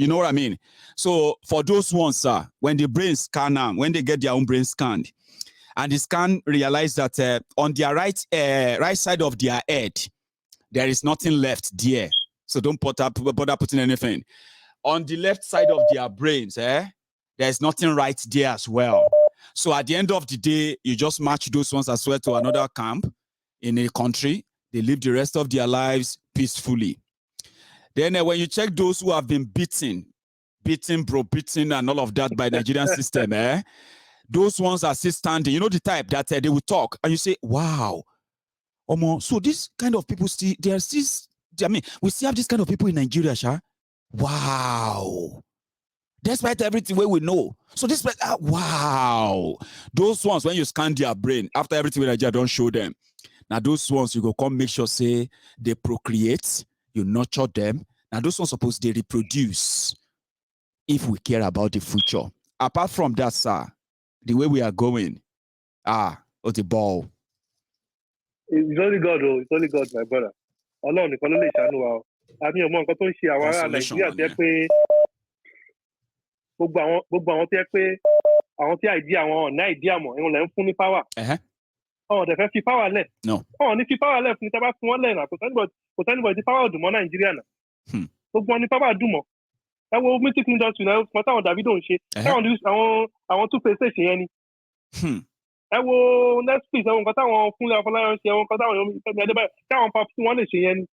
You know what I mean? So for those ones, sir, when the brain scan them, when they get their own brain scanned, and the scan realize that on their right side of their head, there is nothing left there. So don't bother putting anything. On the left side of their brains, there's nothing right there as well. So at the end of the day, you just match those ones as well to another camp in a country. They live the rest of their lives peacefully. Then when you check those who have been beaten and all of that by the Nigerian system, those ones are still standing. You know the type that they will talk and you say, wow, so this kind of people still, they are still, I mean, we still have this kind of people in Nigeria, Sha. Wow. Despite everything we know. So despite, wow. Those ones, when you scan their brain, after everything in Nigeria, don't show them. Now those ones, you go come make sure, say, they procreate, you nurture them. Now those ones suppose they reproduce if we care about the future. Apart from that, sir, the way we are going, what's the ball? It's only God, oh, it's only God, my brother. Ọlọ́run nìkan ló lè ṣàánú wa o. Àmì ọmọ nǹkan tó ń ṣe àwọn ará Nàìjíríà tẹ́ pé gbogbo àwọn tẹ́ pé àwọn tí àìdí àwọn ọ̀nà àìdí àmọ̀ ẹ̀wọ̀n lẹ́ ń fún ní power. Ọ̀hún ọ̀dẹ̀ fẹ́ fi power lẹ̀. Ọ̀hún ní fi power lẹ̀ fún ní tábà fún wọn lẹ̀ náà kò sẹ́nibọ̀dì tí power dùn mọ́ Nàìjíríà náà. Gbogbo wọn ní power dùn mọ́. Ẹ wo music industry náà kan táwọn Davido ń ṣe. Àwọn two-face ṣe yẹn ni. Ẹ wo Netflix ẹwọn nǹkan táwọn Fúnlé Afọláyan ṣe ẹwọn nǹkan táwọn Fẹ́mi Adébáyọ̀ táwọn pop tí wọ́n lè ṣe yẹn ni.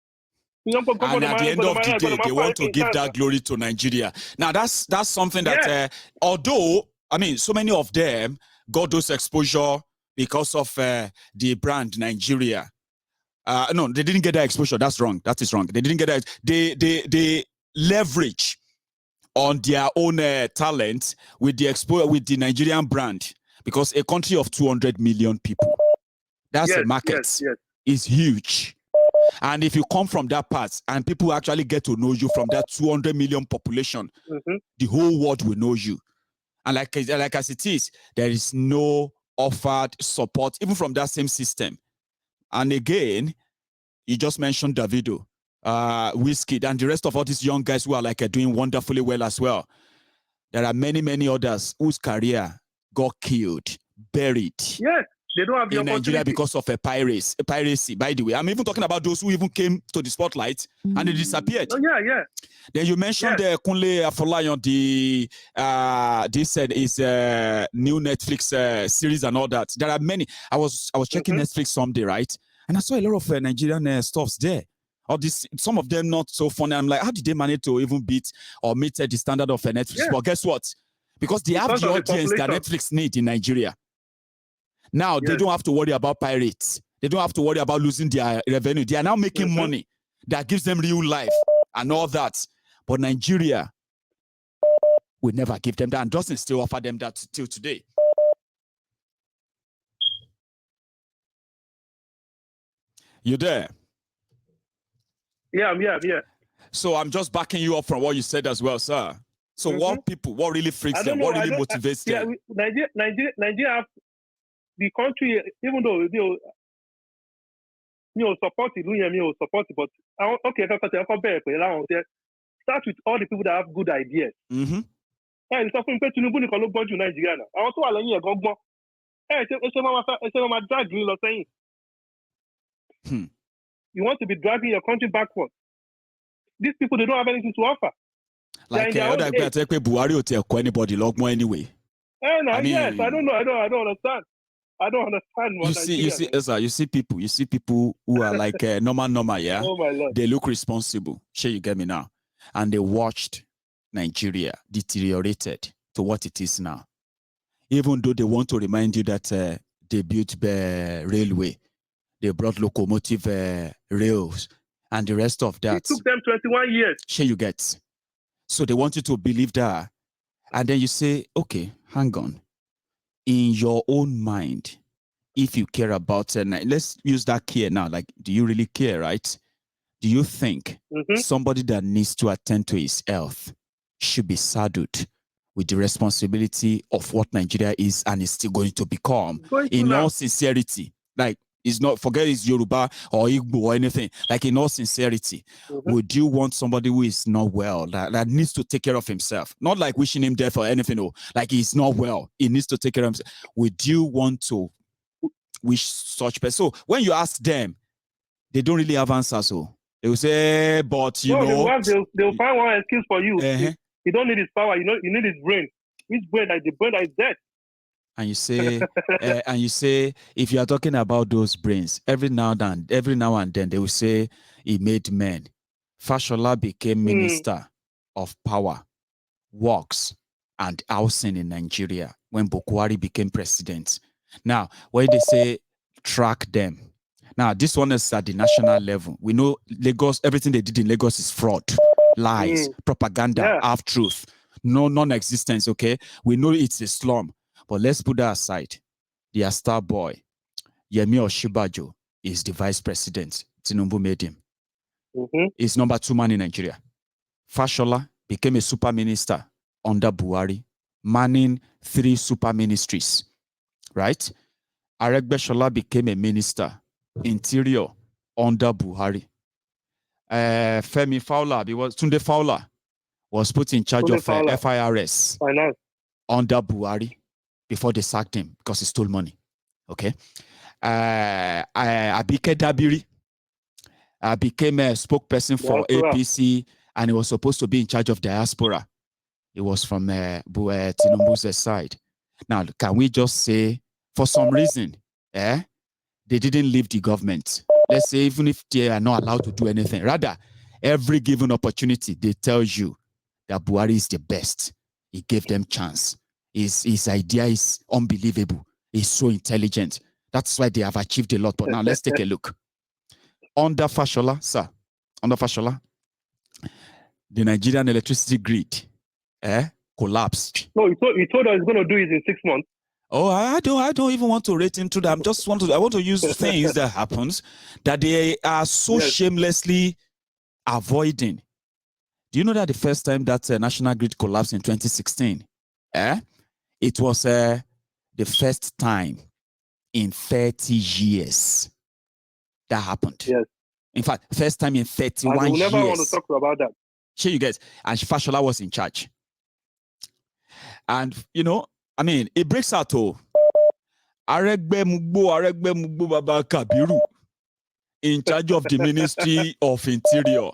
And at the end of the day, they want to give that glory to Nigeria. Now that's something that although I mean so many of them got those exposure because of the brand Nigeria. No, they didn't get that exposure. That's wrong. That is wrong. They didn't get that. They leverage on their own talent with the Nigerian brand. Because a country of 200 million people, that's a market. Is huge. And if you come from that part and people actually get to know you from that 200 million population, the whole world will know you. And like as it is, there is no offered support, even from that same system. And again, you just mentioned Davido, Wizkid, and the rest of all these young guys who are doing wonderfully well as well. There are many, many others whose career got killed, buried. Yes, they don't have the in Nigeria because of piracy. By the way, I'm even talking about those who even came to the spotlight and they disappeared. Oh yeah. Then you mentioned Kunle Afolayan, this said is new Netflix series and all that. There are many. I was checking Netflix someday, right? And I saw a lot of Nigerian stuffs there. Some of them not so funny. I'm like, how did they manage to even beat or meet the standard of Netflix? Yeah. But guess what? Because they have the audience that Netflix need in Nigeria. Now, they don't have to worry about pirates. They don't have to worry about losing their revenue. They are now making money that gives them real life and all that. But Nigeria will never give them that and doesn't still offer them that till today. You there? Yeah, I'm here. So I'm just backing you up from what you said as well, sir. So what really freaks them? What really motivates them? Nigeria, the country, even though support it, support it, but start with all the people that have good ideas. And so from Tinubu nìkan ló gbọ́n jù Nigeria náà. Àwọn tó wà lẹ́yìn ẹ̀gán gbọ́n. Ṣé máa drag you lọ sẹ́yìn. You want to be dragging your country backwards. These people, they don't have anything to offer. Like other people say, Buhari will take anybody logmo anyway. Yes, I don't know. I don't understand. I don't understand. You see people who are like normal, yeah. Oh my Lord. They look responsible. Sure, you get me now. And they watched Nigeria deteriorated to what it is now. Even though they want to remind you that they built the railway, they brought locomotive rails, and the rest of that. It took them 21 years. Sure, you get. So they want you to believe that. And then you say, okay, hang on. In your own mind, if you care about it, let's use that care now. Like, do you really care, right? Do you think somebody that needs to attend to his health should be saddled with the responsibility of what Nigeria is and is still going to become? In all sincerity, like, It's not, forget it's Yoruba or Igbo or anything. Like, in all sincerity, would you want somebody who is not well, that needs to take care of himself? Not like wishing him death or anything, no. Like, he's not well. He needs to take care of himself. Would you want to wish such person? So when you ask them, they don't really have answers. So they will say, but you know, they'll find one excuse for you. You don't need his power. You need his brain. Which brain? Like the brain that is dead. And you say, if you are talking about those brains, every now and then they will say he made men. Fashola became minister of power, works, and housing in Nigeria when Buhari became president. Now, when they say track them, now this one is at the national level. We know Lagos, everything they did in Lagos is fraud, lies, propaganda, half-truth, no non-existence, okay? We know it's a slum. But let's put that aside. Their star boy, Yemi Oshibajo, is the vice president. Tinubu made him. He's number 2 man in Nigeria. Fashola became a super minister under Buhari, manning 3 super ministries, right? Aregbesola became a minister, interior, under Buhari. Femi Fowler, Tunde Fowler was put in charge of FIRS under Buhari before they sacked him because he stole money. Okay. Abike Dabiri became a spokesperson for APC, and he was supposed to be in charge of diaspora. It was from Tinubu's side. Now, can we just say, for some reason, they didn't leave the government? Let's say, even if they are not allowed to do anything. Rather, every given opportunity, they tell you that Buhari is the best. He gave them chance. His idea is unbelievable. He's so intelligent. That's why they have achieved a lot. But now let's take a look. Under Fashola, sir, the Nigerian electricity grid collapsed. No, he told us he's going to do it in 6 months. Oh, I don't even want to rate him to that. I want to use things that happens that they are so shamelessly avoiding. Do you know that the first time that national grid collapsed in 2016? It was the first time in 30 years that happened. Yes. In fact, first time in 31 years. I never want to talk about that. Sure, you guys. And Fashola was in charge. And, you know, I mean, it breaks out to Aregbe Mugbo Baba Kabiru in charge of the Ministry of Interior.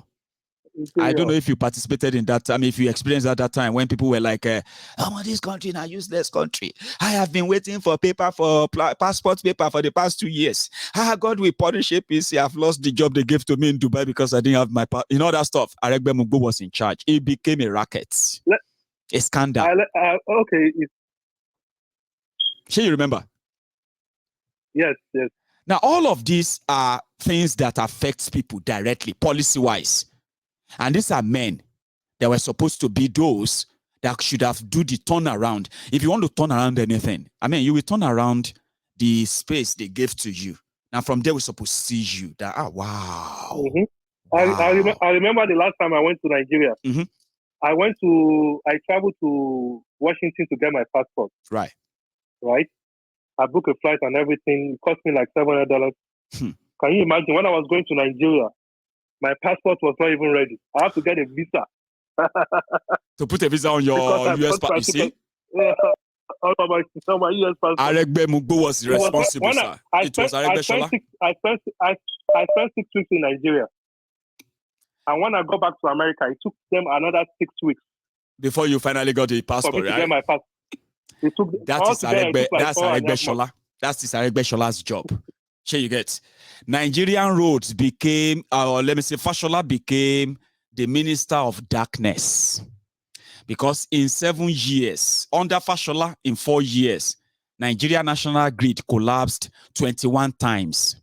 I don't know if you participated in that. I mean, if you experienced at that time when people were like, this country is a useless country. I have been waiting for passport paper for the past 2 years. God will punish APC. I've lost the job they gave to me in Dubai because I didn't have my that stuff. Aregbe Mugbo was in charge. It became a racket. A scandal. Okay. Sure, you remember? Yes. Now, all of these are things that affect people directly, policy-wise. And these are men that were supposed to be those that should have do the turnaround. If you want to turn around anything, I mean, you will turn around the space they gave to you. Now, from there, we're supposed to see you. That, wow. Mm-hmm. Wow. I remember the last time I went to Nigeria. Mm-hmm. I traveled to Washington to get my passport. Right. I booked a flight and everything. It cost me like $700. Can you imagine when I was going to Nigeria? My passport was not even ready. I have to get a visa. To put a visa on your US passport, you see? On my US passport. Aregbe Mugbo was responsible, sir. It was Aregbe Shola. I spent 6 weeks in Nigeria. And when I got back to America, it took them another 6 weeks. Before you finally got the passport, for me right? To get my passport. That's Aregbe Shola. That's Aregbe Shola's job. Sure, you get. Nigerian roads became, Fashola became the minister of darkness. Because in 7 years, under Fashola, in 4 years, Nigeria national grid collapsed 21 times.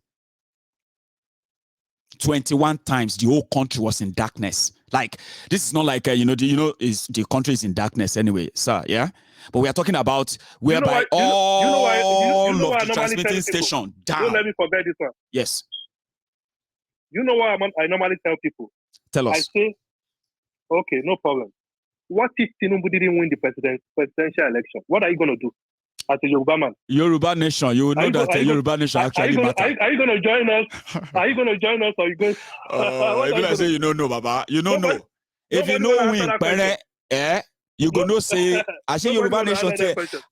21 times the whole country was in darkness. Like, this is not like, the country is in darkness anyway, sir, yeah? But we are talking about whereby all of the transmitting station down. Don't let me forget this one. Yes. You know what I normally tell people? Tell us. I say, okay, no problem. What if Tinubu didn't win the presidential election? What are you going to do? as a Yoruba man. Yoruba nation, you will know that Yoruba nation actually matters. Are you going to join us? Are you going to join us, or you going? If you say you don't know, Baba, you don't know. If you know win, you go no say. I say Yoruba nation.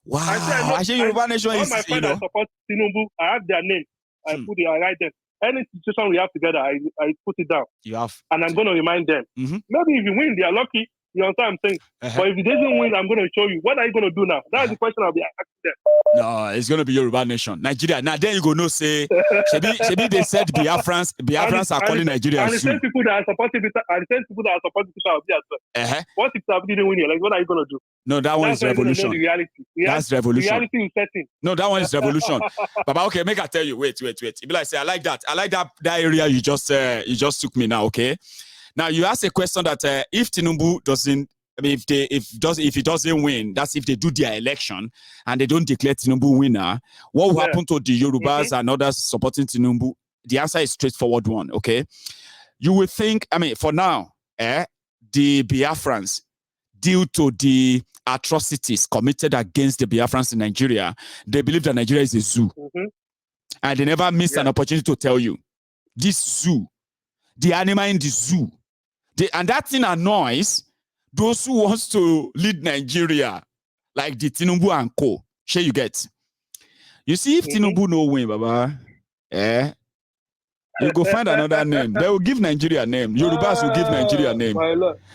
Wow, I say Yoruba nation is. All my friends that support Tinubu, I have their name. I write them. Any situation we have together, I put it down. You have, and I'm going to remind them. Maybe if you win, they are lucky. You understand what I'm saying? But if he doesn't win, I'm going to show you. What are you going to do now? That's the question I'll be asking them. No, it's going to be Yoruba nation, Nigeria. Now then you go no say. Shebi they said Biafrans are calling Nigeria. And the same people that are supporting Peter Obi as well. What if Peter Obi didn't win here? Like, what are you going to do? No, that one is revolution. The reality. That's revolution. Reality is setting. No, that one is revolution. Baba, okay, make I tell you. Wait. It be like say I like that area you just took me now. Okay. Now you ask a question that if Tinubu doesn't, I mean, if he doesn't win, that's if they do their election and they don't declare Tinubu winner, what will happen to the Yorubas and others supporting Tinubu? The answer is straightforward one. Okay. You will think, I mean, for now, the Biafrans, due to the atrocities committed against the Biafrans in Nigeria, they believe that Nigeria is a zoo. And they never miss an opportunity to tell you, this zoo, the animal in the zoo, and that thing annoys those who wants to lead Nigeria, like the Tinubu and co. Sure you get. You see, if Tinubu no win, Baba, you go find another name. They will give Nigeria a name. Yorubas will give Nigeria a name.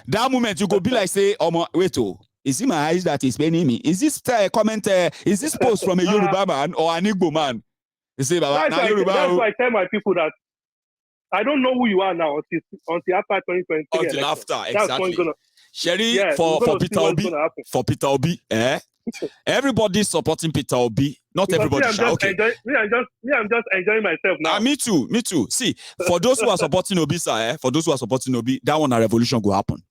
That moment you go be like, say, wait, is it my eyes that is paining me? Is this comment? Is this post from a Yoruba man or an Igbo man? You say, Baba, that's why I tell my people that I don't know who you are now until after 2023. Until after, exactly. Sherry, for Peter Obi, everybody's supporting Peter Obi. Not everybody. I'm just enjoying myself now. Me too. See, for those who are supporting Obi, that one a revolution will happen.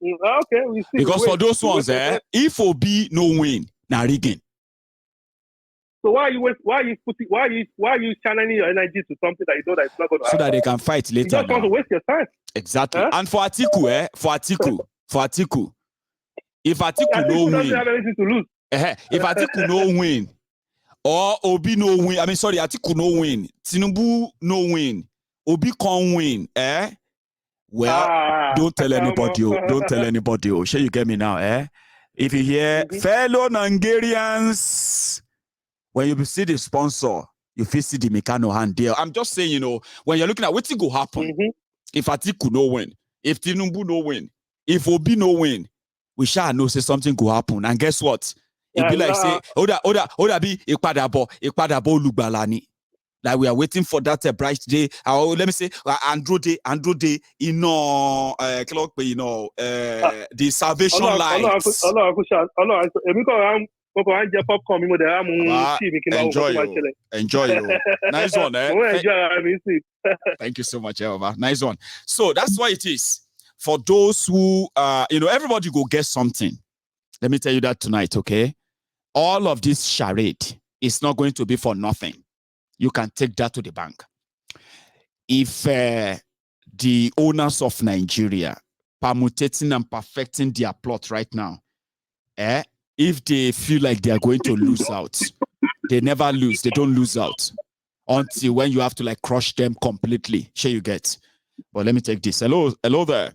Okay, we see. Because for those ones, if Obi no win, now rigging. So why are you channeling your energy to something that you know that it's not going to happen? So that they can fight later. You just want to waste your time. Exactly. And for Atiku, if Atiku no win, doesn't have anything to lose. If Atiku no win, or Obi no win, Atiku no win, Tinubu no win, Obi can't win, Well, don't tell anybody. Don't tell anybody. Sure, you get me now, If you hear fellow Nigerians, when you see the sponsor, you feel see the Mekano hand there. I'm just saying, when you're looking at what's going to happen, if Atiku no win, if Tinubu no win, if Obi no win, we shall know say something could happen. And guess what? It be like say, Oda be Ikpadabo Lugbalani. Like we are waiting for that bright day. Let me say, Andrew Day, the salvation lights. Enjoy you. Nice one, Thank you so much, Eva. Nice one. So that's why it is. For those who everybody go get something. Let me tell you that tonight, okay? All of this charade is not going to be for nothing. You can take that to the bank. If the owners of Nigeria permutating and perfecting their plot right now, if they feel like they are going to lose out, they never lose. They don't lose out until when you have to like crush them completely. Sure you get. But let me take this. Hello there.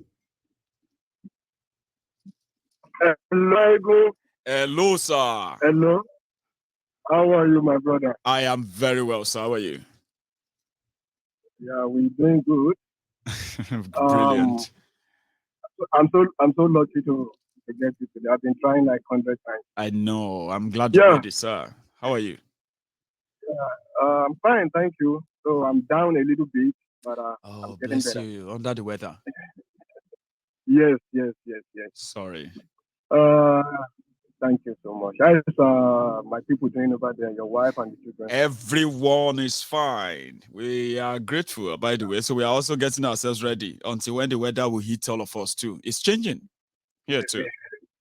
Hello, sir. Hello. How are you, my brother? I am very well, sir. How are you? Yeah, we're doing good. Brilliant. I'm so lucky to get you today. I've been trying like 100 times. I know. I'm glad you made it, sir. How are you? Yeah, I'm fine, thank you. So I'm down a little bit, but I'm getting bless better. you. Under the weather. Yes. Sorry. Thank you so much. How's my people doing over there, your wife and the children? Everyone is fine. We are grateful, by the way. So we are also getting ourselves ready until when the weather will hit all of us too. It's changing here too.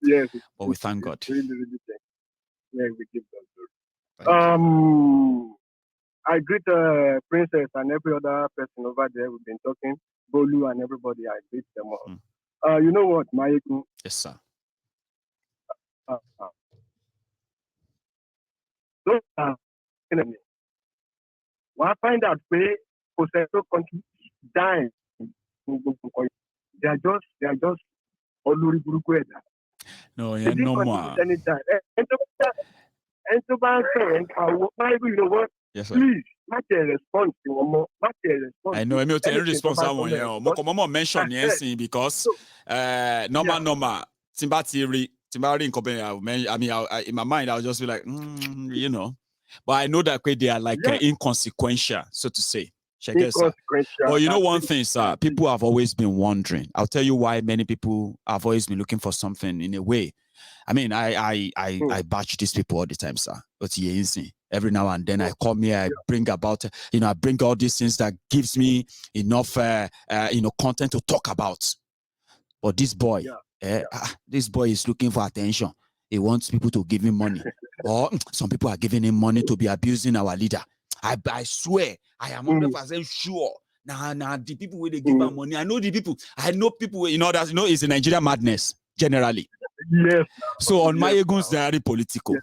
Yes. But we thank God. Really yeah, we give God glory. I greet Princess and every other person over there. We've been talking, Bolu and everybody. I greet them all. You know what, Mayeku? Yes, sir. those are enemy. When I find out pé kò sẹ́ni tó dying, they are just olórí burúkú ẹ̀dá. No, yeah, no more. And to you know what? Yes, sir. Please, not a response to one. I know. I mean, to response someone here. Mokomomo mention yes because normal. Timbari in company. I mean, in my mind, I'll just be like, you know. But I know that they are like inconsequential, so to say. But you know one thing, sir, people have always been wondering. I'll tell you why many people have always been looking for something in a way. I mean, I bash these people all the time, sir. But every now and then I come here, I bring about, I bring all these things that gives me enough, content to talk about. But this boy, this boy is looking for attention. He wants people to give him money. Or some people are giving him money to be abusing our leader. I swear, I am 100% sure. Now, the people where they give him money, I know the people. I know people, that it's a Nigerian madness, generally. Yes. So on my ego's very political.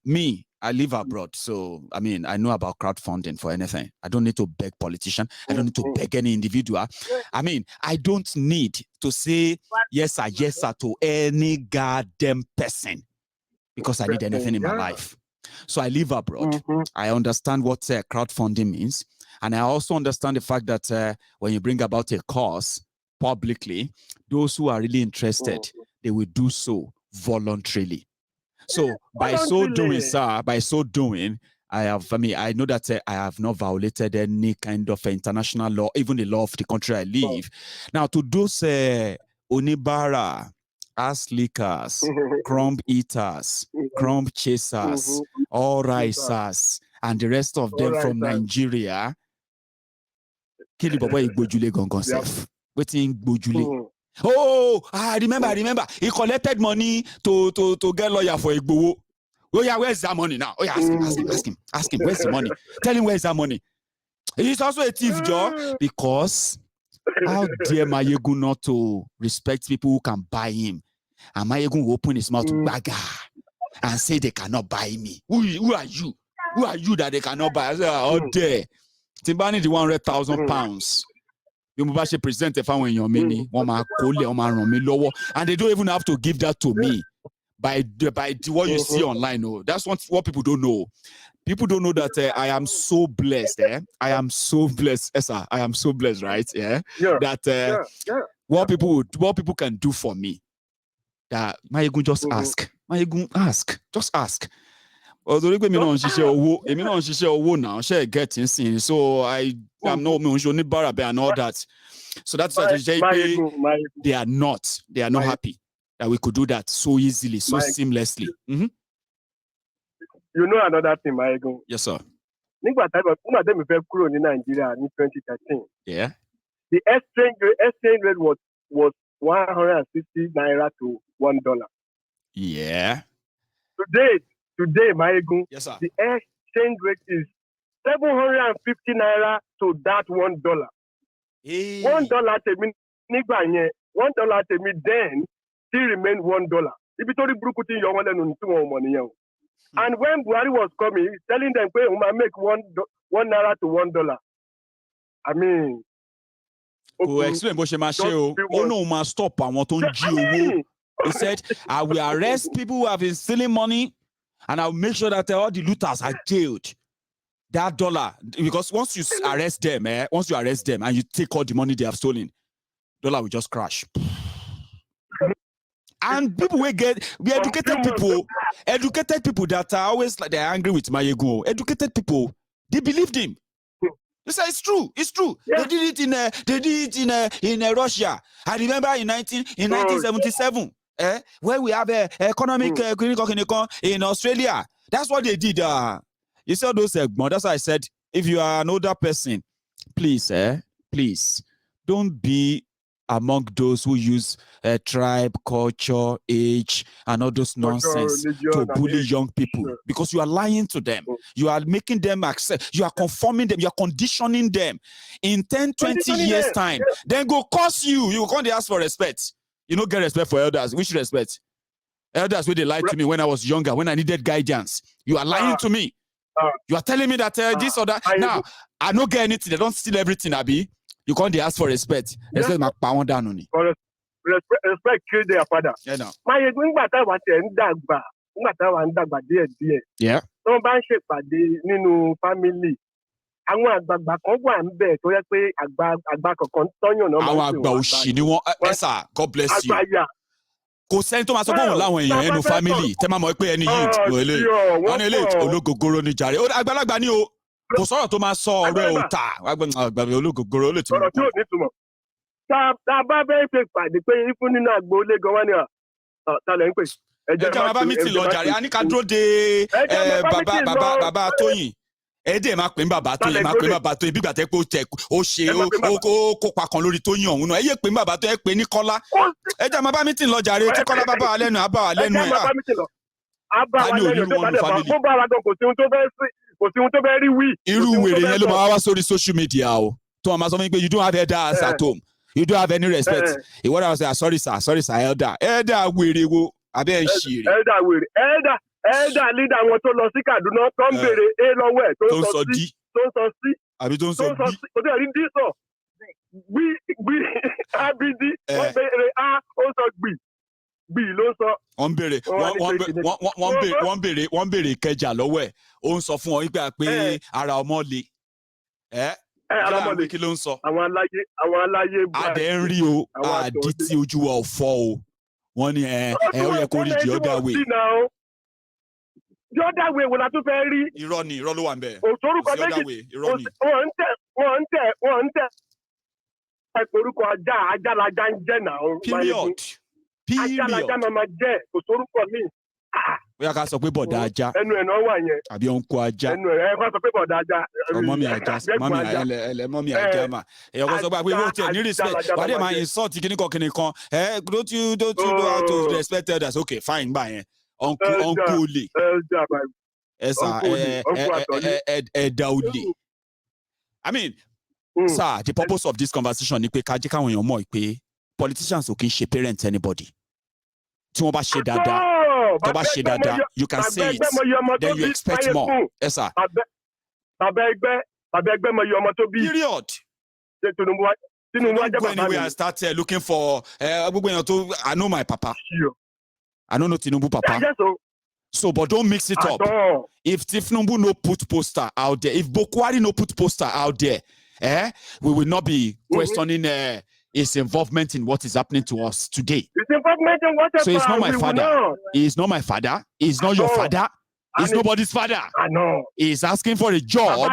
Me, I live abroad. So, I mean, I know about crowdfunding for anything. I don't need to beg politician. I don't need to beg any individual. I mean, I don't need to say yes sir to any goddamn person because I need anything in my life. So I live abroad. I understand what crowdfunding means. And I also understand the fact that when you bring about a cause publicly, those who are really interested, they will do so voluntarily. So by so doing, sir, I know that I have not violated any kind of international law, even the law of the country I live. Now, to those Onibara, ass lickers, crumb eaters, crumb chasers, all risers, and the rest of them from Nigeria, Kili Baba Igbojule Gongon Sef. Waiting Gbojule. Oh, I remember. He collected money to get lawyer for Igbowo. Oh yeah, where's that money now? Oh yeah, ask him. Where's the money? Tell him where's that money. He's also a thief, Joe, because how dare Mayegun not to respect people who can buy him? And Mayegun will open his mouth to bagger and say they cannot buy me. Who are you? Who are you that they cannot buy? I say, oh dare. Timbani the 100,000 pounds. You present a family in your mini, and they don't even have to give that to me by what you see online. No, that's what people don't know. People don't know that I am so blessed. I am so blessed, sir. I am so blessed, right? That what people can do for me. That Mayegun just ask. Mayegun just ask. Although me no now, share getting seen. So I'm no Barabé and all that. So that's why they are not happy that we could do that so easily, so seamlessly. You know another thing, Mayegun? Yes, sir. In Nigeria in 2013. Yeah. The exchange rate was 160 naira to $1. Yeah. Today, Mayegun, yes, sir. The exchange rate is 750 naira to that $1. Hey. $1 to me, $1 to me then still remain $1. If you told Brukuti, you want to money. And when Buhari was coming, he's telling them, we might make $1 to $1. I mean, explain no stop. I want to He said, I will arrest people who have been stealing money, and I'll make sure that all the looters are jailed. That dollar, because once you arrest them, and you take all the money they have stolen, dollar will just crash. And people will we educated people that are always like they're angry with Mayegun. Educated people, they believed him. They say it's true. Yeah. They did it in Russia. I remember in 1977. Where we have economic in Australia. That's what they did. You saw those that's why I said, if you are an older person, please, don't be among those who use tribe, culture, age, and all those nonsense to bully young people, because you are lying to them. You are making them accept. You are conforming them. You are conditioning them. In 10, 20 years' time, then go curse you. You can't ask for respect. You don't get respect for elders. Which respect? Elders, they lied to me when I was younger, when I needed guidance. You are lying to me. You are telling me that this or that. Now, I don't get anything. They don't steal everything, Abi. You can't ask for respect. Respect my power down on it. Respect kill their father. Yeah, no. Yeah. Don't buy shape by the family. Àwọn àgbààgbà kan wà ń bẹ̀ tó yẹ pé àgbà kankan tọ́yàn náà máa ń pè wọ́n. Àwọn àgbà òṣì ni wọ́n sà, God bless you. Kò sẹ́ni tó máa sọ fún òun láwọn èèyàn ẹnu family tẹ́ máa mọ̀ pé ẹni yìí wọ́n ní eléyìí ológogoro ní jàre. Àgbàlagbà ni o, kò sọ̀rọ̀ tó máa sọ ọ̀rọ̀ ẹ̀ ò tà. Àgbàlagbà ológogoro ó lè tún. Ọ̀rọ̀ tí ò ní túmọ̀. Tá a bá fẹ́ ṣe pàdé pé ifún nínú àgbo ilé gan wá ní àtàlẹ̀ ń pè. Ẹ jẹ́ bàbá mi ti lọ jàre, a ní ká dúró de bàbá Tóyìn. Ẹdẹ máa pè ń bàbá tó yẹ máa pè ń bàbá tó yẹ bí gbàtẹ́ pé ó ṣe ó kópa kan lórí tó yàn òun náà ẹ yẹ pè ń bàbá tó yẹ pé ní Kọ́lá ẹjẹ máa bá mi tì lọ jàre tí Kọ́lá bá bá wa lẹ́nu àbá wa lẹ́nu ẹ̀ á ní òní wọn lu family. Kò sí ohun tó fẹ́ rí wí. Irú wèrè yẹn ló máa wá sórí social media o tó wọn máa sọ fún mi pé you don't have elders at home, you don't have any respect. Ìwọ́n náà sọ sorry sir elder wèrè wo abẹ́ ẹ̀ ṣì rè. Elder leader àwọn tó lọ sí Kaduna tó ń béèrè a lọ́wọ́ ẹ̀ tó ń sọ sí àbí tó ń sọ bí kò tí ò rí dí sọ gbí abidi wọ́n béèrè a ó sọ gbì ló ń sọ. wọ́n béèrè Ìkẹjà lọ́wọ́ ẹ̀ ó ń sọ fún ọ nígbà pé ara ọmọ le ara ọmọ le kí ló ń sọ. àwọn aláyé adé ń rí o àdí tí ojú wa ò fọ́ o wọ́n ní ó yẹ kó rí the other way. The other way wo la tún fẹ́ rí. Irọ́ ló wà ń bẹ̀. Òṣòrúkọ méjì wọ́n ń tẹ̀ orúkọ ajá lajá ń jẹ́ náà. Period. Ajá lajá máa jẹ́ òṣòrúkọ mi. Bóyá ká sọ pé bọ̀dá ajá. Ẹnu ẹ̀ náà wà yẹn. Àbí ó ń kó ajá. Ẹnu ẹ̀ kọ́ sọ pé bọ̀dá ajá. Mọ́mí ajá mà. Èèyàn kan sọ pé wọ́n tiẹ̀ ní respect. Wàá dé máa insult kíníkan. Don't you know how to respect elders? Okay, fine, gbà yẹn. Uncle Ole. Ẹ̀dà Ole. I mean, sir, the purpose of this conversation ni pé ká jẹ́ káwọn èèyàn mọ̀ pé politicians ò kì í ṣe parent anybody. Tí wọ́n bá ṣe dáadáa, you can say it, then you expect more. Yes, sir. Bàbá ẹgbẹ́ mọ iye ọmọ tó bí. Period. Tinubu ajá bàbá mi. Go anywhere and start looking for gbogbo èèyàn tó. I know my papa. Sure. I don't know Tinubu papa. Yes, so, but don't mix it up. If Tinubu no put poster out there, if Bokwari no put poster out there, we will not be questioning his involvement in what is happening to us today. His involvement in whatever. So he's not my father. He's not my father. He's not your father. He's nobody's father. I know. He's asking for a job.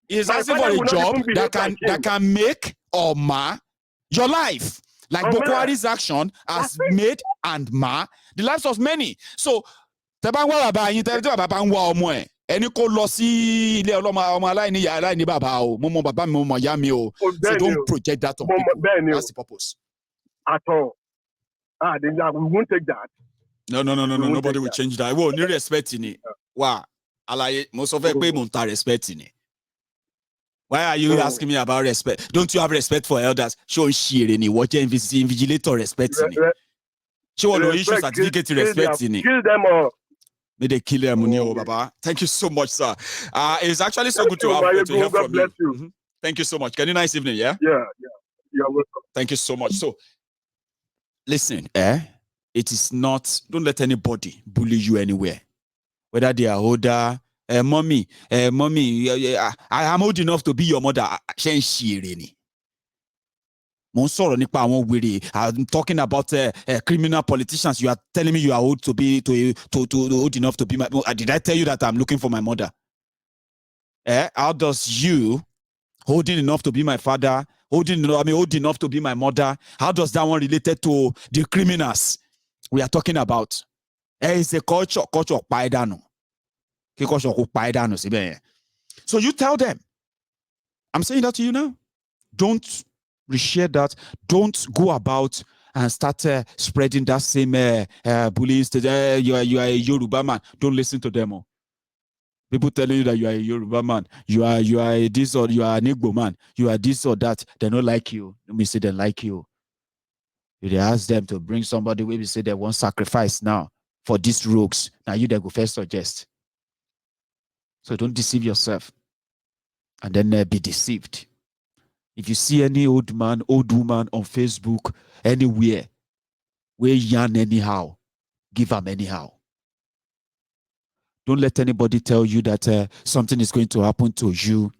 He's asking for a job that can make or mar your life. Like Bokwari's action has made and mar the lives of many. So, tẹ́bá ń wá bàbá yín tẹ́bá bàbá ń wá ọmọ ẹ̀ ẹni kó lọ sí ilé ọmọ aláìní ìyá aláìní bàbá o mo mọ bàbá mi mo mọ ìyá mi o. So don't project that on people. That's the purpose. At all. We won't take that. No. Nobody will change that. Wo ní respect ni. Wà àlàyé mo sọ fẹ́ pé mo ń ta respect ni. Why are you asking me about respect? Don't you have respect for elders? Show shire ni what invigilator respect ni. Show all issue certificate respect ni. Kill them all. May they kill them, Baba. Thank you so much, sir. It's actually so good to hear from you. Mm-hmm. Thank you so much. Can you nice evening, yeah? Yeah. You're welcome. Thank you so much. So, listen, it is not, don't let anybody bully you anywhere. Whether they are older, mommy, I am old enough to be your mother. I'm talking about criminal politicians. You are telling me you are old to be old enough to be my. Did I tell you that I'm looking for my mother? How does you holding enough to be my father, old enough to be my mother? How does that one related to the criminals we are talking about? It's a culture paidano. So you tell them. I'm saying that to you now. Don't reshare that. Don't go about and start spreading that same bullying. You are a Yoruba man. Don't listen to them. People telling you that you are a Yoruba man. You are a this or you are an Igbo man. You are this or that. They don't like you. Let me say they like you. You ask them to bring somebody where we say they want sacrifice now for these rogues. Now you they go first suggest. So don't deceive yourself. And then be deceived. If you see any old man, old woman on Facebook, anywhere, where yarn anyhow, give them anyhow. Don't let anybody tell you that something is going to happen to you.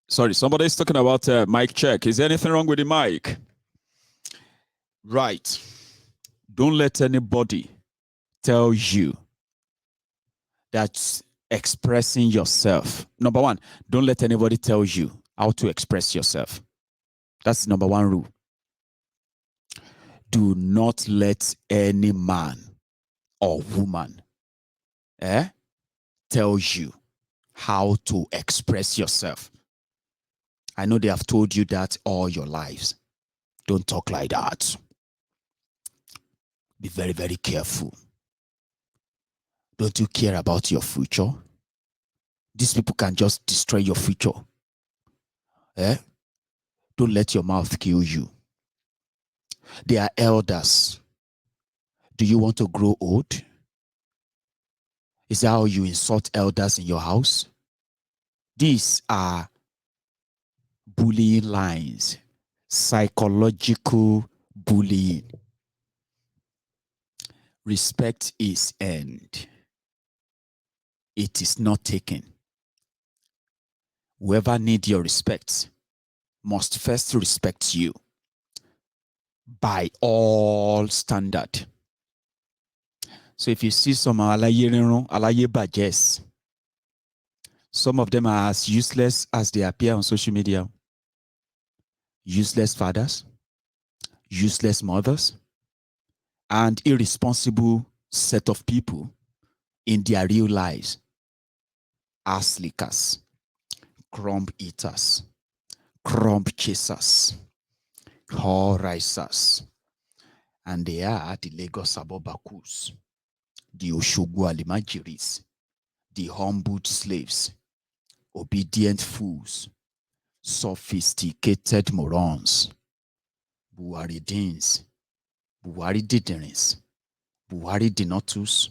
Sorry, somebody's talking about mic check. Is there anything wrong with the mic? Right. Don't let anybody tell you that expressing yourself. Number one, don't let anybody tell you how to express yourself. That's number one rule. Do not let any man or woman tell you how to express yourself. I know they have told you that all your lives. Don't talk like that. Be very, very careful. Don't you care about your future? These people can just destroy your future. Don't let your mouth kill you. They are elders. Do you want to grow old? Is that how you insult elders in your house? These are bullying lines, psychological bullying. Respect is earned. It is not taken. Whoever needs your respect must first respect you by all standard. So if you see some alaye bajes, some of them are as useless as they appear on social media. Useless fathers, useless mothers, and irresponsible set of people in their real lives. Ass lickers, crumb eaters, crumb chasers, whore risers, and they are the Lagos Abobakus, the Oshogbo Alimajiris, the humbled slaves, obedient fools, sophisticated morons, Buhari Deans, Buhari Diderins, Buhari Dinotus,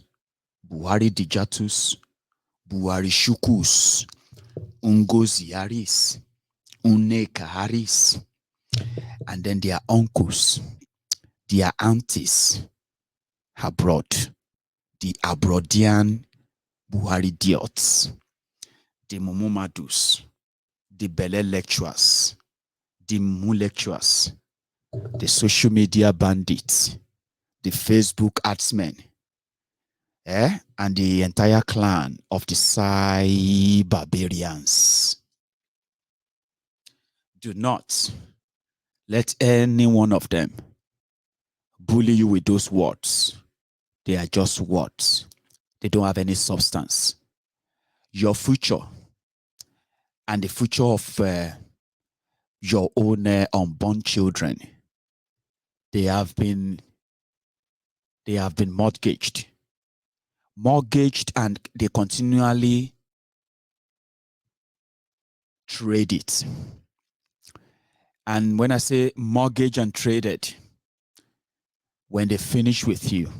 Buhari Dijatus, Buhari Shukus, Ungozi Haris, Uneka Haris, and then their uncles, their aunties abroad, the Abroadian Buhari idiots, the Momomadus, the Bele lecturers, the Mu lecturers, the social media bandits, the Facebook adsmen, and the entire clan of the Sai barbarians. Do not let any one of them bully you with those words. They are just words. They don't have any substance. Your future and the future of your own unborn children, they have been mortgaged, and they continually trade it. And when I say mortgage and traded, when they finish with you,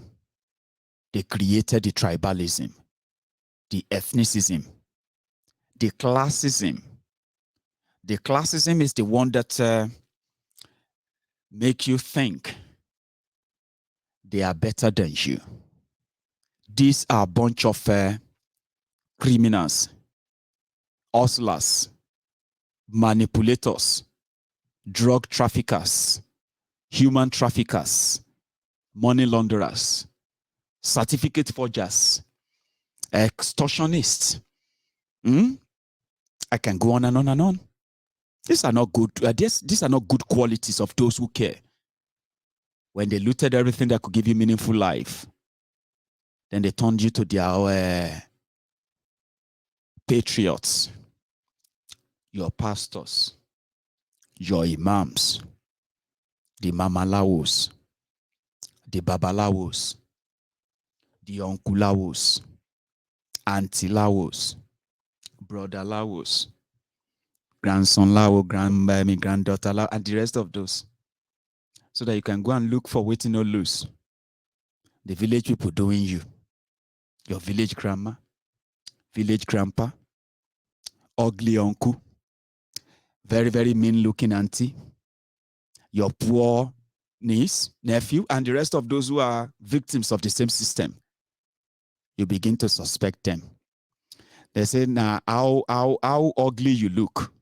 they created the tribalism, the ethnicism, the classism. The classism is the one that make you think they are better than you. These are a bunch of criminals, hustlers, manipulators, drug traffickers, human traffickers, money launderers, certificate forgers, extortionists. I can go on and on and on. These are not good. These are not good qualities of those who care. When they looted everything that could give you meaningful life, then they turned you to their patriots, your pastors, your imams, the mamalawos, the babalawos, the unculawos, auntilawos, brotherlawos, grandson lao, granddaughter lao, and the rest of those. So that you can go and look for waiting or lose. The village people doing you. Your village grandma, village grandpa, ugly uncle, very, very mean-looking auntie, your poor niece, nephew, and the rest of those who are victims of the same system. You begin to suspect them. They say, now, how ugly you look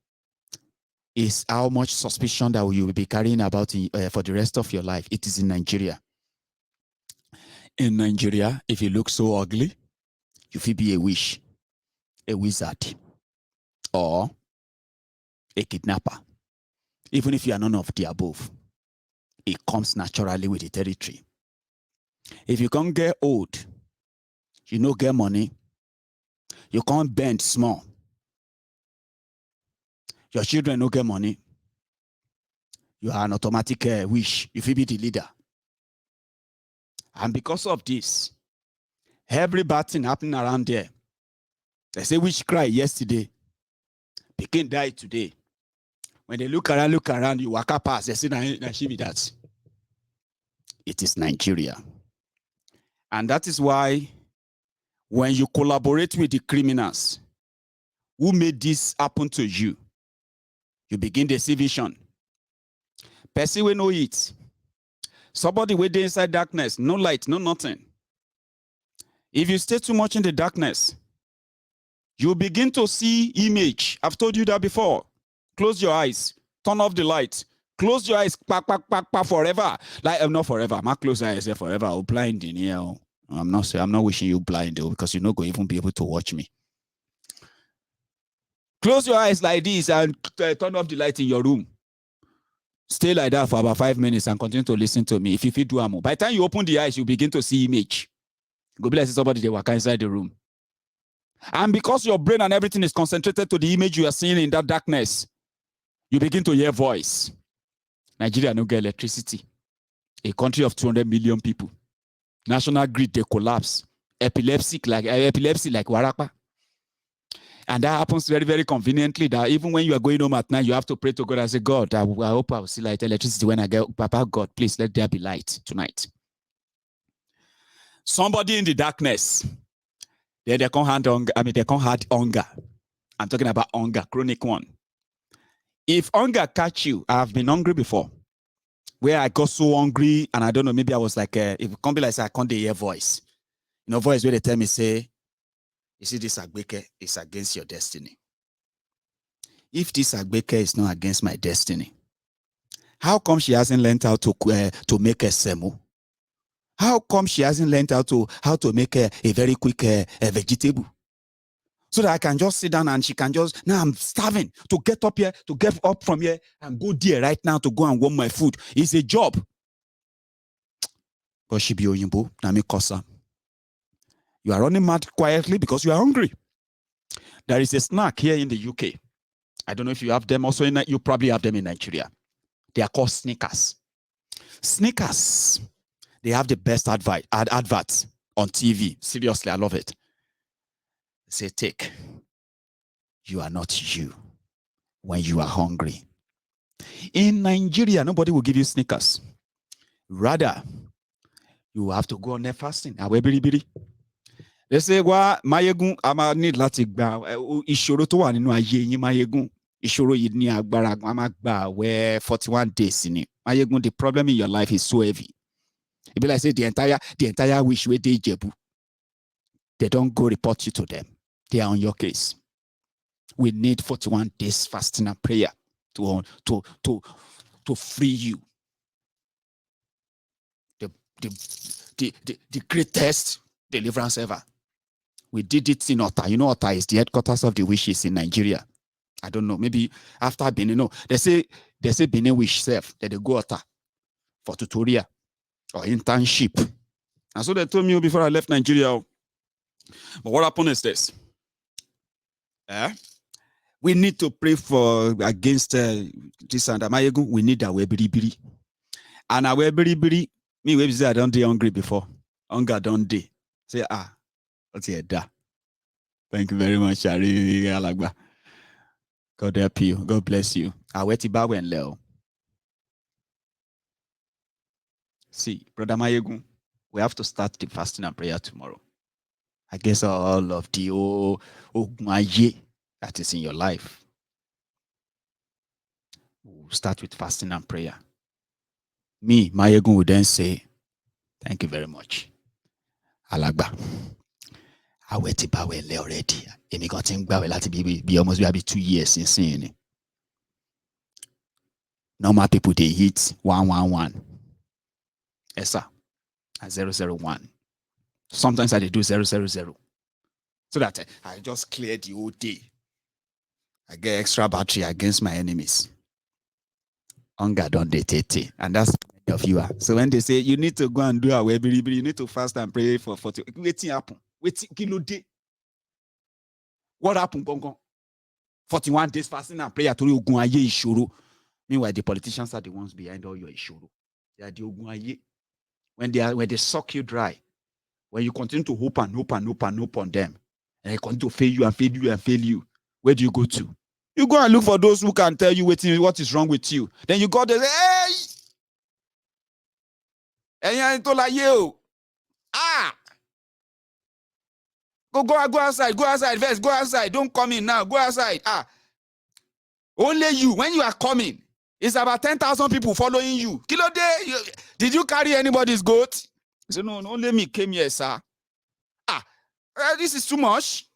is how much suspicion that you will be carrying about for the rest of your life. It is in Nigeria. In Nigeria, if you look so ugly, you will be a witch, a wizard, or a kidnapper. Even if you are none of the above, it comes naturally with the territory. If you can't get old, you don't get money, you can't bend small, your children don't get money, you are an automatic wish, you will be the leader. And because of this, every bad thing happening around there, they say witch cry yesterday, Pekin died today. When they look around, you walk past, they say, nah, she be that. It is Nigeria. And that is why when you collaborate with the criminals who made this happen to you, you begin to see vision. Person will know it. Somebody waiting inside darkness, no light, no nothing. If you stay too much in the darkness, you begin to see image. I've told you that before. Close your eyes, turn off the light, close your eyes, forever. Like not forever. I'm not close your eyes forever. I'll blind in here. I'm not wishing you blind though, because you're not going to even be able to watch me. Close your eyes like this and turn off the light in your room. Stay like that for about 5 minutes and continue to listen to me. If you feel do amo, by the time you open the eyes, you begin to see image. Go be like somebody they work inside the room. And because your brain and everything is concentrated to the image you are seeing in that darkness, you begin to hear voice. Nigeria no get electricity. A country of 200 million people. National grid, they collapse. Epilepsy like Warapa. And that happens very, very conveniently that even when you are going home at night, you have to pray to God and say, God, I hope I will see light, electricity when I get, Papa, God, please let there be light tonight. Somebody in the darkness, they can't handle hunger. I'm talking about hunger, chronic one. If hunger catch you, I've been hungry before, where I got so hungry, and I don't know, maybe I was like, if it can't be like, I can't hear voice. You know, voice where they tell me, say, you see, this Agbeke is against your destiny. If this Agbeke is not against my destiny, how come she hasn't learned how to make a semo? How come she hasn't learned how to make a very quick vegetable? So that I can just sit down and she can just, now I'm starving to get up here, to get up from here and go there right now to go and warm my food. It's a job. But she be oyinbo, Nami Kosa. You are running mad quietly because you are hungry. There is a snack here in the UK. I don't know if you have them also you probably have them in Nigeria. They are called Snickers. Snickers. They have the best adverts on TV. Seriously, I love it. Say, take. You are not you when you are hungry. In Nigeria, nobody will give you Snickers. Rather, you have to go on their fasting. They say, well, mayegun, ama need láti gba ìṣòro tó wà nínú ayé yín mayegun. Ìṣòro yìí ní agbára ama gba where 41 days ni. Mayegun, the problem in your life is so heavy. It be like say the entire wish where they Jebu. They don't go report you to them. They are on your case. We need 41 days fasting and prayer to free you. The greatest deliverance ever. We did it in Ota. You know, Ota is the headquarters of the wishes in Nigeria. I don't know. Maybe after Benin, no. They say Benin wish self that they go Ota for tutorial or internship. And so they told me before I left Nigeria. But what happened is this. We need to pray for against this and that. We need our biri. And our biri, me we say I don't dey hungry before. Hunger don't dey. Say what's here da? Thank you very much, Alagba. God help you. God bless you. See, Brother Mayegun, we have to start the fasting and prayer tomorrow. I guess all of the ogunaye that is in your life. We'll start with fasting and prayer. Me, Mayegun, will then say, thank you very much. Alagba. Àwẹ̀ ti bá wẹ̀ lẹ́ already. Èmi kan ti ń gbàwẹ̀ láti be almost 2 years since. Normal people, they hit 111. Yes, sir. At 001. Sometimes I do 000. So that I just clear the whole day. I get extra battery against my enemies. Hunger don't date. And that's many of you are. So when they say you need to go and do a webinar, you need to fast and pray for 40. Waiting happen. Waiting kilo day. What happened, Gongon? 41 days fasting and prayer to ogun aye ìṣòro. Meanwhile, the politicians are the ones behind all your ìṣòro. They are the ogun aye. When they suck you dry, when you continue to hope on them, and they continue to fail you, where do you go to? You go and look for those who can tell you what is wrong with you. Then you go there, hey! Go outside first, go outside. Don't come in now, go outside. Only you, when you are coming, it's about 10,000 people following you. Kilo day, did you carry anybody's goat? I said, no, only me came here, sir. This is too much.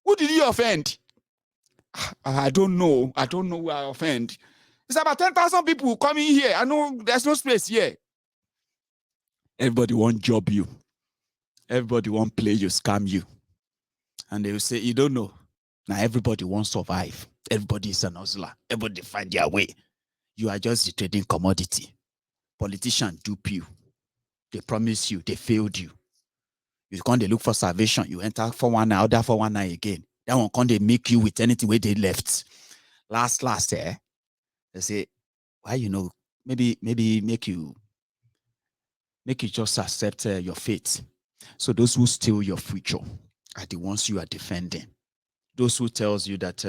Who did you offend? I don't know. I don't know who I offend. It's about 10,000 people coming here. I know there's no space here. Everybody want job you. Everybody want play you, scam you. And they will say, you don't know. Now everybody wants to survive. Everybody is an hustler. Everybody find their way. You are just the trading commodity. Politicians dupe you. They promise you. They failed you. You can't they look for salvation. You enter 419, other 419 again. That one can't they make you with anything where they left. Last, they say, why maybe make you just accept your fate. So those who steal your future are the ones you are defending. Those who tells you that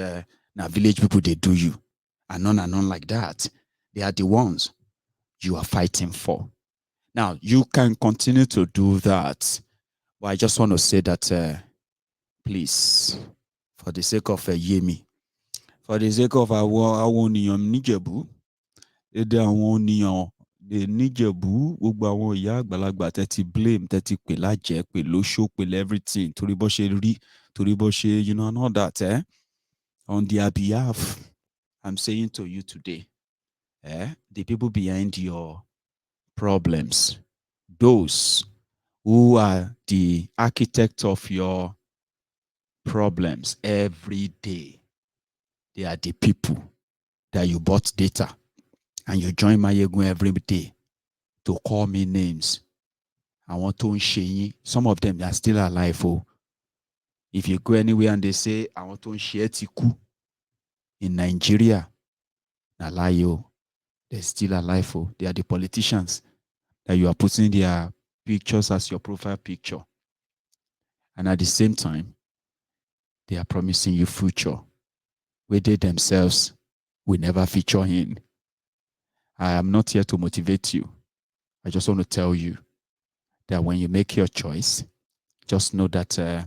now village people they do you, and none like that, they are the ones you are fighting for. Now you can continue to do that, but I just want to say that please, for the sake of Yemi, for the sake of our Nijebu, the Nijebu, gbogbo àwọn ìyá àgbàlagbà tẹ́tí blame, tẹ́tí pè lájẹ́, pè lóṣó, pè everything, torí bó ṣe rí, torí bó ṣe, and all that, on their behalf, I'm saying to you today, the people behind your problems, those who are the architect of your problems every day, they are the people that you bought data and you join Mayegun every day to call me names. I want to share. Some of them are still alive. Oh. If you go anywhere and they say, I want to share Tiku in Nigeria, Alayo, they're still alive. Oh. They are the politicians that you are putting their pictures as your profile picture. And at the same time, they are promising you future where they themselves will never feature in. I am not here to motivate you. I just want to tell you that when you make your choice, just know that there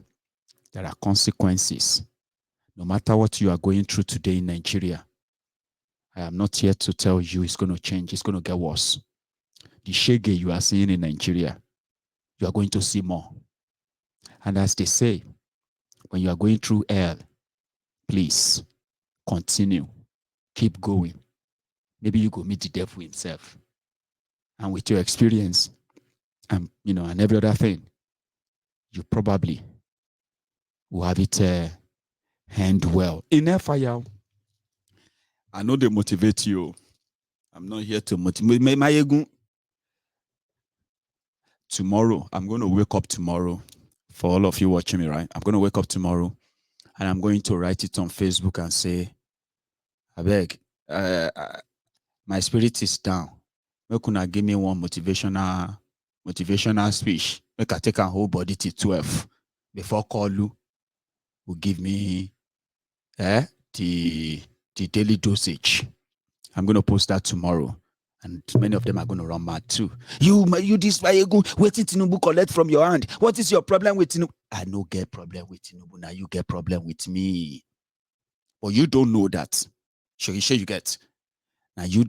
are consequences. No matter what you are going through today in Nigeria, I am not here to tell you it's going to change. It's going to get worse. The shege you are seeing in Nigeria, you are going to see more. And as they say, when you are going through hell, please continue. Keep going. Maybe you go meet the devil himself. And with your experience and and every other thing, you probably will have it end well. In fire. I know they motivate you. I'm not here to motivate. Mayegun. Tomorrow, I'm going to wake up tomorrow. For all of you watching me, right? I'm going to wake up tomorrow and I'm going to write it on Facebook and say, I beg, my spirit is down. Make una give me one motivational speech. Make I take a whole body to 12 before Kolu will give me the the daily dosage. I'm going to post that tomorrow. And many of them are going to run mad too. You this Mayegu, waiting Tinubu collect from your hand. What is your problem with Tinubu? I no get problem with Tinubu. Now you get problem with me. But you don't know that. Sure you get. Now you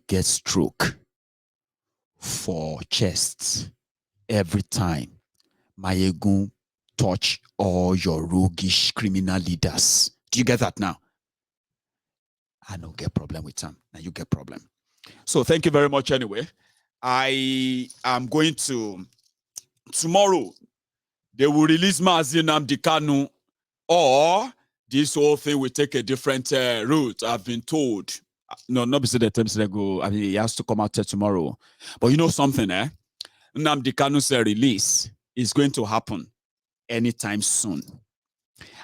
get stroke for chests every time Mayegu touch all your roguish criminal leaders. Do you get that now? I don't get problem with them. Now you get problem. So thank you very much anyway. I am going to, tomorrow, they will release Mazi Nnamdi Kanu, or this whole thing will take a different route, I've been told. No, not beside the terms ago. I mean, he has to come out tomorrow. But you know something, Nnamdi Kanu's release is going to happen anytime soon.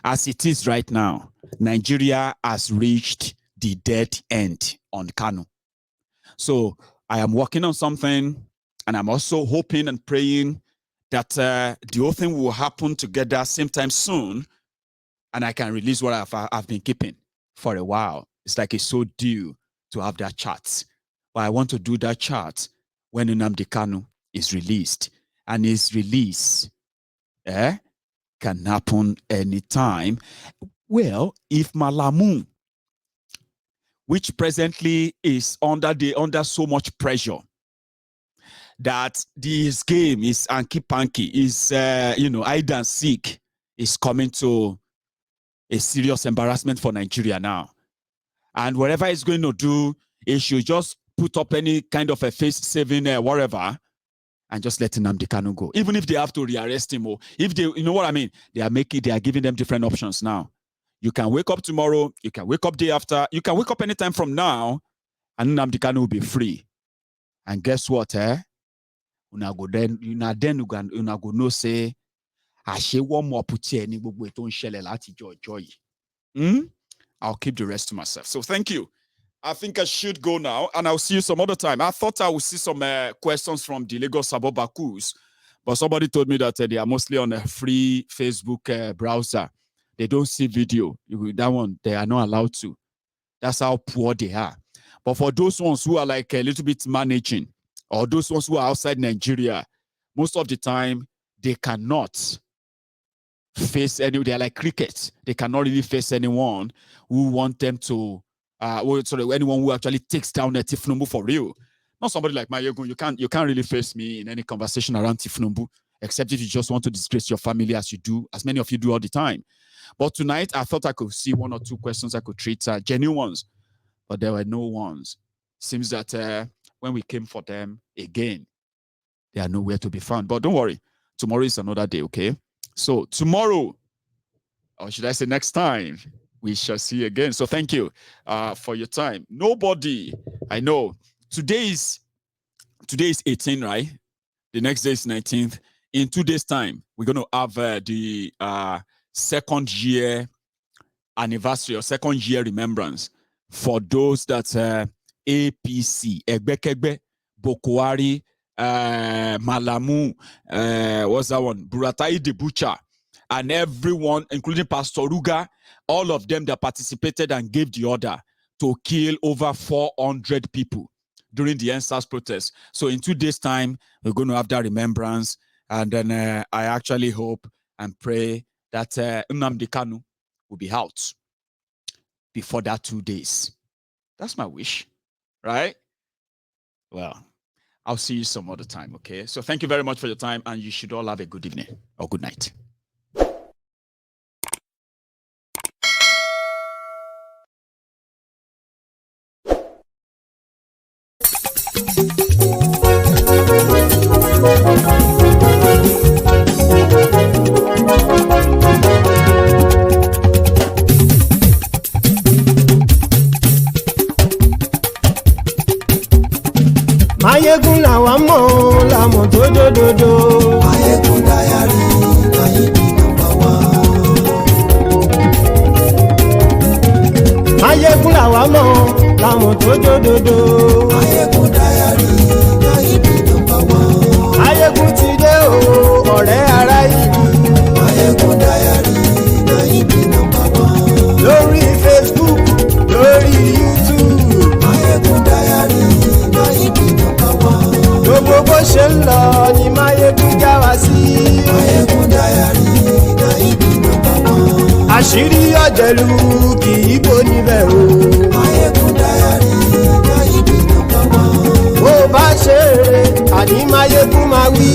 As it is right now, Nigeria has reached the dead end on Kanu. So I am working on something, and I'm also hoping and praying that the whole thing will happen together same time soon, and I can release what I've been keeping for a while. It's like it's so due to have that chat. But I want to do that chat when Nnamdi Kanu is released. And his release can happen anytime. Well, if Malamu, which presently is under so much pressure that this game is anky-panky, is hide and seek, is coming to a serious embarrassment for Nigeria now. And whatever he's going to do, he should just put up any kind of a face-saving whatever, and just let Nnamdi Kanu go. Even if they have to rearrest him, or if they, you know what I mean? They are giving them different options now. You can wake up tomorrow, you can wake up day after, you can wake up anytime from now, and Nnamdi Kanu will be free. And guess what, Una go know say, Ashe one more puti any gbogbo eto nṣẹlẹ̀ láti joy. I'll keep the rest to myself. So thank you. I think I should go now, and I'll see you some other time. I thought I would see some questions from the Lagos Sabobakus, but somebody told me that they are mostly on a free Facebook browser. They don't see video. That one, they are not allowed to. That's how poor they are. But for those ones who are like a little bit managing, or those ones who are outside Nigeria, most of the time, they cannot face any, they're like crickets. They cannot really face anyone who want them to, anyone who actually takes down a Tifnumbu for real. Not somebody like Mayegu. You can't really face me in any conversation around Tifnumbu, except if you just want to disgrace your family as many of you do all the time. But tonight, I thought I could see one or two questions I could treat, genuine ones, but there were no ones. Seems that when we came for them again, they are nowhere to be found. But don't worry, tomorrow is another day, okay? So tomorrow, or should I say next time, we shall see again. So thank you for your time. Nobody, I know, today is 18, right? The next day is 19th. In 2 days' time, we're going to have the second year anniversary or second year remembrance for those that APC, Egbekegbe, Bokwari, Malamu, what's that one? Buratai the Butcher, and everyone, including Pastor Ruga, all of them that participated and gave the order to kill over 400 people during the NSAS protest. So in 2 days' time, we're going to have that remembrance. And then I actually hope and pray that Nnamdi Kanu will be out before that 2 days. That's my wish, right? Well, I'll see you some other time, okay? So thank you very much for your time, and you should all have a good evening or good night. Mayegun làwa mọ̀ làmọ̀ tó dòdòdò. Mayegun Diary, Nayibi #1. Mayegun làwa mọ̀ làmọ̀ tó dòdòdò. Mayegun Diary, Nayibi #1. Mayegun ti dé o, ọ̀rẹ́ ará ìlú. Mayegun Diary, Nayibi #1. Lórí Facebook. àṣírí ọ̀jẹ̀lú kì í bò níbẹ̀ o. Máyégún Diary Náídì number one. bó bá ṣe eré àní Máyégún máa wí.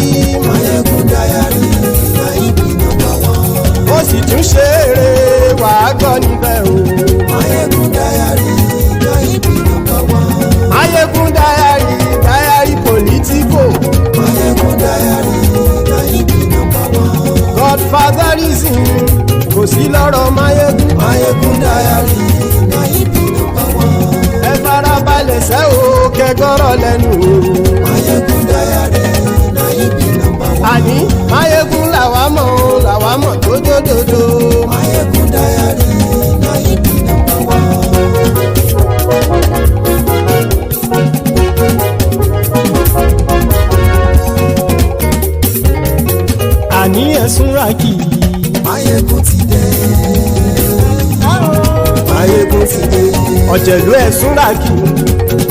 Máyégún Diary Náídì number one. ó sì tún ṣe eré wàá gbọ́ níbẹ̀ o. Máyégún Diary Náídì number one. Máyégún Diary politico. Máyégún Diary Náídì number one. Godfatherism kò sí lọ́rọ̀ Máyégún. Máyégún Diary Náídì number one. ẹ farabalẹ̀ sẹ́ o kẹgọ́rọ̀ lẹ́nu o. Máyégún Diary Náídì number one. àní Máyégún làwa mọ̀ tó dódòdó. Máyégún Diary Náídì number one. àní ẹ̀sùn ràkì. Máyégún ti dé. Máyégún ti dé. ọ̀jẹ̀lú ẹ̀sùn ràkì.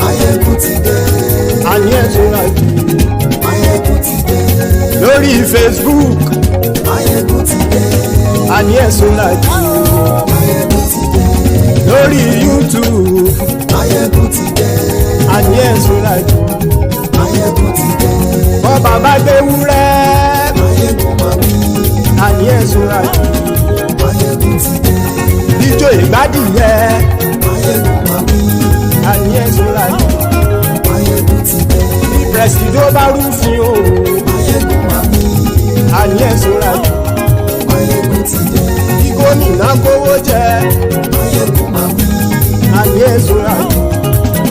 Máyégún ti dé. àní ẹ̀sùn ràkì. Máyégún ti dé. lórí Facebook. Máyégún ti dé. àní ẹ̀sùn ràkì. Máyégún ti dé. lórí YouTube. Máyégún ti dé. àní ẹ̀sùn ràkì. Máyégún ti dé. bọ́ bàbá gbé wúrẹ́. Máyégún máa wí. àní ẹ̀sùn ràkì. Máyégún ti dé. ijó ìgbádìyẹ. Máyégún máa wí. àní ẹ̀sùn ràkì. Máyégún ti dé. bí pẹ̀sìdó bá rúfin o. Máyégún máa wí. àní ẹ̀sùn ràkì. Máyégún ti dé. bí gómìnà kówó jẹ. Máyégún máa wí. àní ẹ̀sùn ràkì.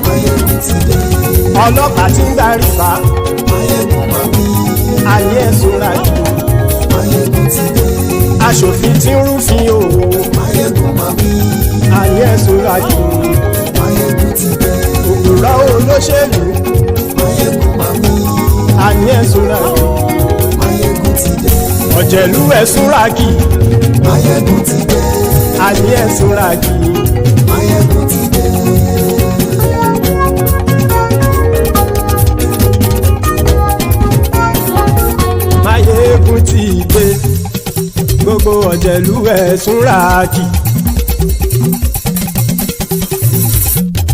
Máyégún ti dé. ọlọ́pàá tí ń gba rìbá. Máyégún máa wí. àní ẹ̀sùn ràkì. Máyégún ti dé. aṣòfin tí ń rúfin o. Máyégún máa wí. àní ẹ̀sùn ràkì. Máyégún ti dé. òpùrọ́ olóṣèlú. Máyégún máa wí. àní ẹ̀sùn ràkì. Máyégún ti dé. ọ̀jẹ̀lú ẹ̀sùn ràkì. Máyégún ti dé. àní ẹ̀sùn ràkì. Máyégún ti dé. Máyégún ti dé. gbogbo ọ̀jẹ̀lú ẹ̀sùn ràkì.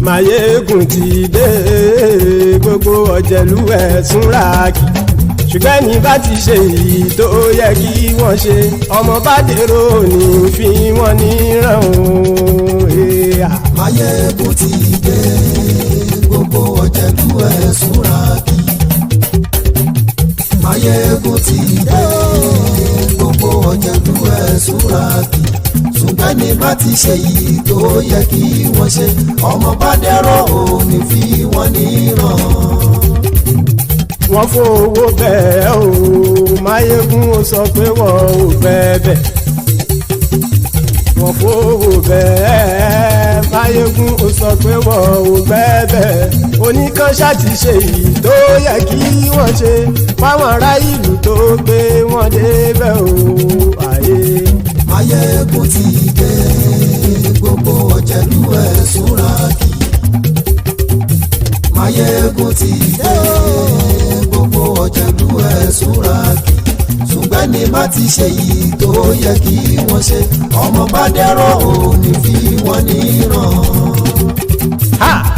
Máyégún ti dé. gbogbo ọ̀jẹ̀lú ẹ̀sùn ràkì. ṣùgbọ́n ní bá ti ṣe èyí tó yẹ kí wọ́n ṣe ọmọ bá dèrò ní fi wọ́n níran o. Máyégún ti dé. Gbogbo ọ̀jẹ̀lú ẹ̀sùn ràkì. Máyégún ti dé. Gbogbo ọ̀jẹ̀lú ẹ̀sùn ràkì. ṣùgbọ́n ní bá ti ṣe yìí tó yẹ kí wọ́n ṣe ọmọ bá dẹ́rọ̀ òní fi wọ́n níran. wọ́n fowó bẹ́ẹ̀ o Máyégún ó sọ pé wọ́n ò bẹ́ẹ̀ wọ́n fowó bẹ́ẹ̀ Máyégún ó sọ pé wọ́n ò bẹ́ẹ̀ oníkanṣá ti ṣe èyí tó yẹ kí wọ́n ṣe fáwọn ará ìlú tó gbé wọn débẹ̀ o àyè. Máyégún ti dé gbogbo ọ̀jẹ̀lú ẹ̀sùn ràkì. Máyégún ti dé gbogbo ọ̀jẹ̀lú ẹ̀sùn ràkì. ṣùgbọ́n ní má ti ṣe yìí tó yẹ kí wọ́n ṣe ọmọ bá dẹ́rọ̀ òní fi wọ́n níran.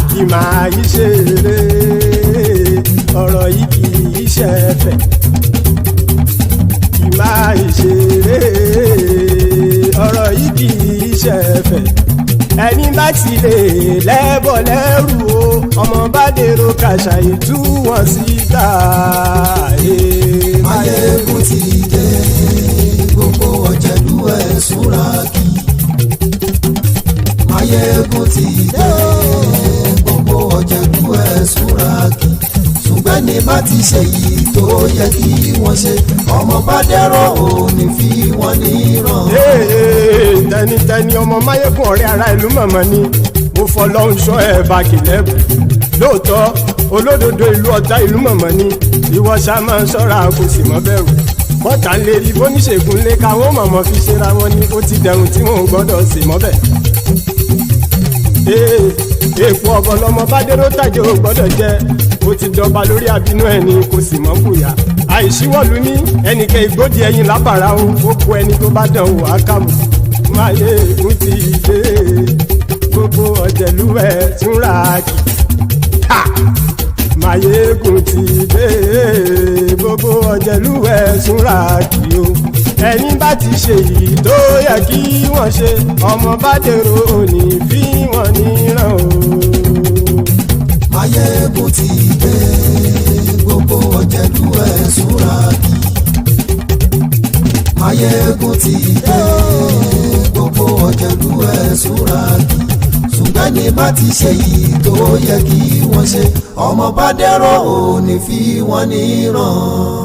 kì máa yí ṣe eré ọ̀rọ̀ yìí kì í ṣe ẹ̀fẹ̀ kì máa yí ṣe eré ọ̀rọ̀ yìí kì í ṣe ẹ̀fẹ̀ ẹni bá ti lè lẹ́bọ̀ lẹ́rù o ọmọ bá dèrò kàṣàyè tú wọn síta. Máyégún ti dé gbogbo ọ̀jẹ̀lú ẹ̀sùn ràkì. Máyégún ti dé gbogbo ọ̀jẹ̀lú ẹ̀sùn ràkì. ṣùgbọ́n ní bá ti ṣe yìí tó yẹ kí wọ́n ṣe ọmọ bá dẹ́rọ̀ òní fi wọ́n níran. tẹnitẹni ọmọ Máyégún ọ̀rẹ́ ara ìlú mọ̀mọ́ ni mo fọlọ́hún ṣọ́ ẹ̀ bá kìlẹ́bù lóòótọ́ olódodo ìlú ọ̀tá ìlú mọ̀mọ́ ni ìwọ ṣá máa ń ṣọ́ra kò sì mọ́ bẹ̀rù bọ́tà ń lè rí bóníṣègùn lé káwọn mọ̀mọ́ fi ṣera wọn ni ó ti dẹrùn tí wọn ò gbọ́dọ̀ sì mọ́ bẹ̀. èèpo ọ̀bọ lọmọ bá dérò tàjẹ́ ò gbọ́dọ̀ jẹ́ ó ti dọba lórí àbínú ẹni kò sì mọ́ bùyà àìsíwọ́lu ní ẹnìkẹ́ ìgbódì ẹyin lábàrá o ó kó ẹni tó bá dán wò á kàmù Máyégún ti dé gbogbo ọ̀jẹ̀lú ẹ̀ túnra kì. Máyégún ti dé gbogbo ọ̀jẹ̀lú ẹ̀ túnra kì o. Ẹni bá ti ṣe èyí tó yẹ kí wọ́n ṣe ọmọ bá dèrò òní fi wọ́n níran o. Máyégún ti dé gbogbo ọ̀jẹ̀lú ẹ̀ túnra kì. Máyégún ti dé gbogbo ọ̀jẹ̀lú ẹ̀ túnra kì. Ṣùgbọ́n ní bá ti ṣe yìí tó yẹ kí wọ́n ṣe ọmọ bá dẹ́rọ̀ òní fi wọ́n níran.